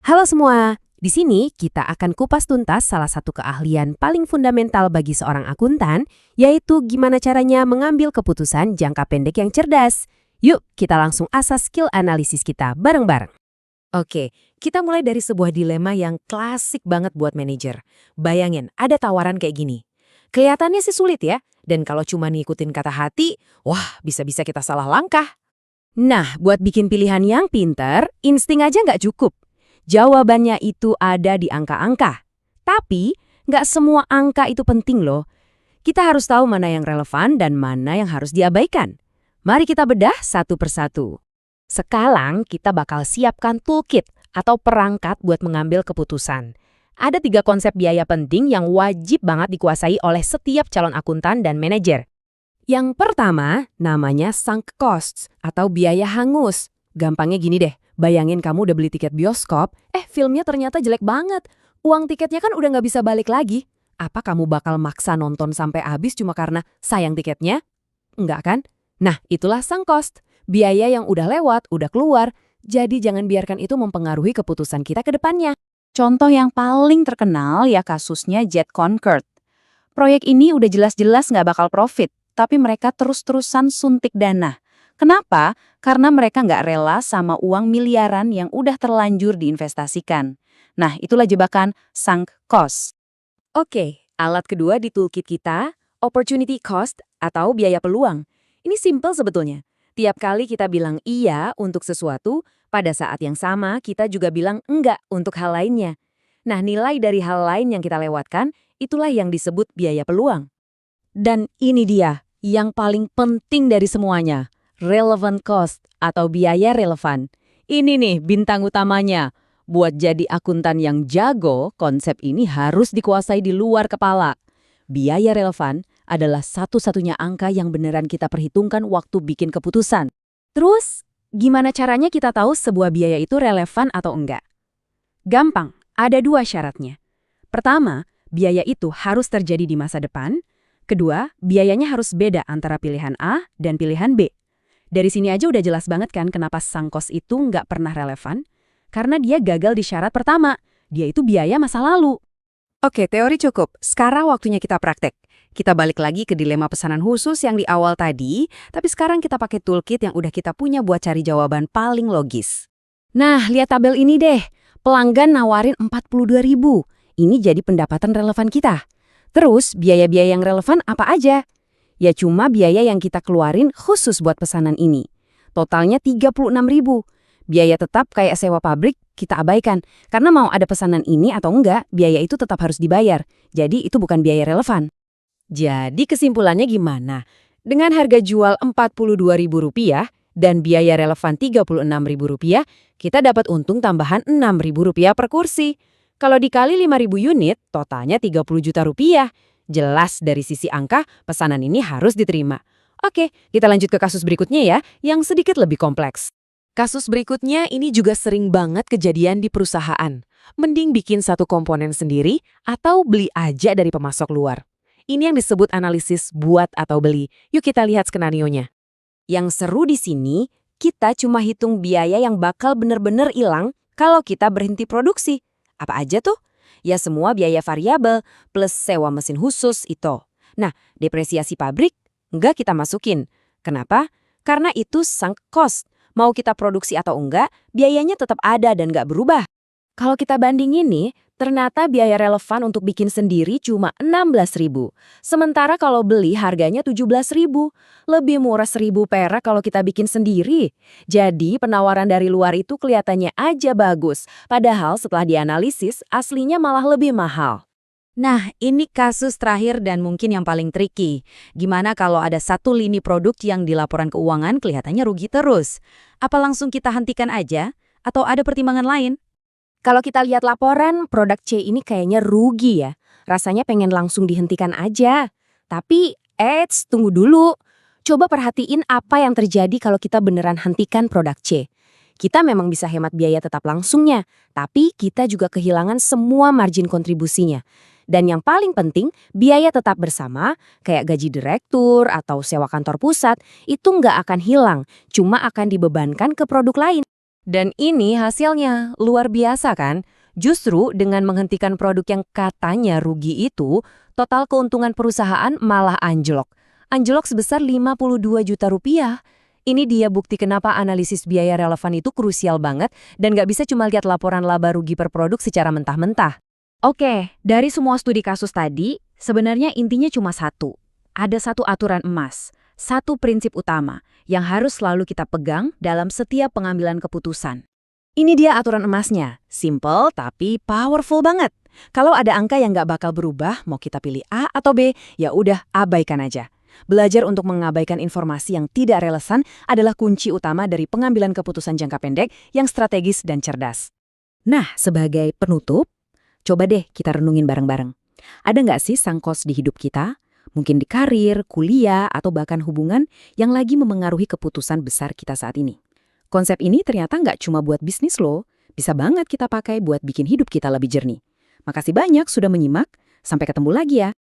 Halo semua, di sini kita akan kupas tuntas salah satu keahlian paling fundamental bagi seorang akuntan, yaitu gimana caranya mengambil keputusan jangka pendek yang cerdas. Yuk, kita langsung asas skill analisis kita bareng-bareng. Oke, kita mulai dari sebuah dilema yang klasik banget buat manajer. Bayangin, ada tawaran kayak gini. Kelihatannya sih sulit ya, dan kalau cuma ngikutin kata hati, wah bisa-bisa kita salah langkah. Nah, buat bikin pilihan yang pinter, insting aja nggak cukup. Jawabannya itu ada di angka-angka. Tapi, nggak semua angka itu penting loh. Kita harus tahu mana yang relevan dan mana yang harus diabaikan. Mari kita bedah satu persatu. Sekarang kita bakal siapkan toolkit atau perangkat buat mengambil keputusan. Ada 3 konsep biaya penting yang wajib banget dikuasai oleh setiap calon akuntan dan manajer. Yang pertama, namanya sunk costs atau biaya hangus. Gampangnya gini deh, bayangin kamu udah beli tiket bioskop, filmnya ternyata jelek banget. Uang tiketnya kan udah nggak bisa balik lagi. Apa kamu bakal maksa nonton sampai habis cuma karena sayang tiketnya? Enggak kan? Nah, itulah sunk cost. Biaya yang udah lewat, udah keluar. Jadi jangan biarkan itu mempengaruhi keputusan kita ke depannya. Contoh yang paling terkenal ya kasusnya Jet Concorde. Proyek ini udah jelas-jelas nggak bakal profit, tapi mereka terus-terusan suntik dana. Kenapa? Karena mereka nggak rela sama uang miliaran yang udah terlanjur diinvestasikan. Nah, itulah jebakan sunk cost. Oke, alat kedua di toolkit kita, opportunity cost atau biaya peluang. Ini simple sebetulnya. Tiap kali kita bilang iya untuk sesuatu, pada saat yang sama kita juga bilang enggak untuk hal lainnya. Nah, nilai dari hal lain yang kita lewatkan, itulah yang disebut biaya peluang. Dan ini dia, yang paling penting dari semuanya. Relevant cost atau biaya relevan. Ini nih bintang utamanya. Buat jadi akuntan yang jago, konsep ini harus dikuasai di luar kepala. Biaya relevan adalah satu-satunya angka yang beneran kita perhitungkan waktu bikin keputusan. Terus, gimana caranya kita tahu sebuah biaya itu relevan atau enggak? Gampang, ada 2 syaratnya. Pertama, biaya itu harus terjadi di masa depan. Kedua, biayanya harus beda antara pilihan A dan pilihan B. Dari sini aja udah jelas banget kan kenapa sunk cost itu nggak pernah relevan. Karena dia gagal di syarat pertama. Dia itu biaya masa lalu. Oke, teori cukup. Sekarang waktunya kita praktek. Kita balik lagi ke dilema pesanan khusus yang di awal tadi, tapi sekarang kita pakai toolkit yang udah kita punya buat cari jawaban paling logis. Nah, lihat tabel ini deh. Pelanggan nawarin 42.000. Ini jadi pendapatan relevan kita. Terus, biaya-biaya yang relevan apa aja? Ya cuma biaya yang kita keluarin khusus buat pesanan ini. Totalnya 36.000. Biaya tetap kayak sewa pabrik kita abaikan. Karena mau ada pesanan ini atau enggak, biaya itu tetap harus dibayar. Jadi itu bukan biaya relevan. Jadi kesimpulannya gimana? Dengan harga jual Rp42.000 dan biaya relevan Rp36.000, kita dapat untung tambahan Rp6.000 per kursi. Kalau dikali 5.000 unit, totalnya 30 juta rupiah. Jelas dari sisi angka, pesanan ini harus diterima. Oke, kita lanjut ke kasus berikutnya ya, yang sedikit lebih kompleks. Kasus berikutnya ini juga sering banget kejadian di perusahaan. Mending bikin satu komponen sendiri atau beli aja dari pemasok luar. Ini yang disebut analisis buat atau beli. Yuk kita lihat skenarionya. Yang seru di sini, kita cuma hitung biaya yang bakal bener-bener hilang kalau kita berhenti produksi. Apa aja tuh? Ya semua biaya variabel plus sewa mesin khusus itu. Nah, depresiasi pabrik enggak kita masukin. Kenapa? Karena itu sunk cost. Mau kita produksi atau enggak, biayanya tetap ada dan enggak berubah. Kalau kita bandingin nih, ternyata biaya relevan untuk bikin sendiri cuma 16.000. Sementara kalau beli harganya 17.000. Lebih murah 1.000 perak kalau kita bikin sendiri. Jadi penawaran dari luar itu kelihatannya aja bagus. Padahal setelah dianalisis, aslinya malah lebih mahal. Nah, ini kasus terakhir dan mungkin yang paling tricky. Gimana kalau ada satu lini produk yang di laporan keuangan kelihatannya rugi terus? Apa langsung kita hentikan aja? Atau ada pertimbangan lain? Kalau kita lihat laporan, produk C ini kayaknya rugi ya. Rasanya pengen langsung dihentikan aja. Tapi, tunggu dulu. Coba perhatiin apa yang terjadi kalau kita beneran hentikan produk C. Kita memang bisa hemat biaya tetap langsungnya, tapi kita juga kehilangan semua margin kontribusinya. Dan yang paling penting, biaya tetap bersama, kayak gaji direktur atau sewa kantor pusat, itu nggak akan hilang, cuma akan dibebankan ke produk lain. Dan ini hasilnya luar biasa kan? Justru dengan menghentikan produk yang katanya rugi itu, total keuntungan perusahaan malah anjlok. Anjlok sebesar 52 juta rupiah. Ini dia bukti kenapa analisis biaya relevan itu krusial banget dan nggak bisa cuma lihat laporan laba rugi per produk secara mentah-mentah. Oke, dari semua studi kasus tadi, sebenarnya intinya cuma satu. Ada satu aturan emas, satu prinsip utama yang harus selalu kita pegang dalam setiap pengambilan keputusan. Ini dia aturan emasnya. Simple tapi powerful banget. Kalau ada angka yang nggak bakal berubah, mau kita pilih A atau B, ya udah abaikan aja. Belajar untuk mengabaikan informasi yang tidak relevan adalah kunci utama dari pengambilan keputusan jangka pendek yang strategis dan cerdas. Nah, sebagai penutup, coba deh kita renungin bareng-bareng. Ada nggak sih sunk cost di hidup kita? Mungkin di karir, kuliah, atau bahkan hubungan yang lagi memengaruhi keputusan besar kita saat ini. Konsep ini ternyata nggak cuma buat bisnis loh, bisa banget kita pakai buat bikin hidup kita lebih jernih. Makasih banyak sudah menyimak, sampai ketemu lagi ya.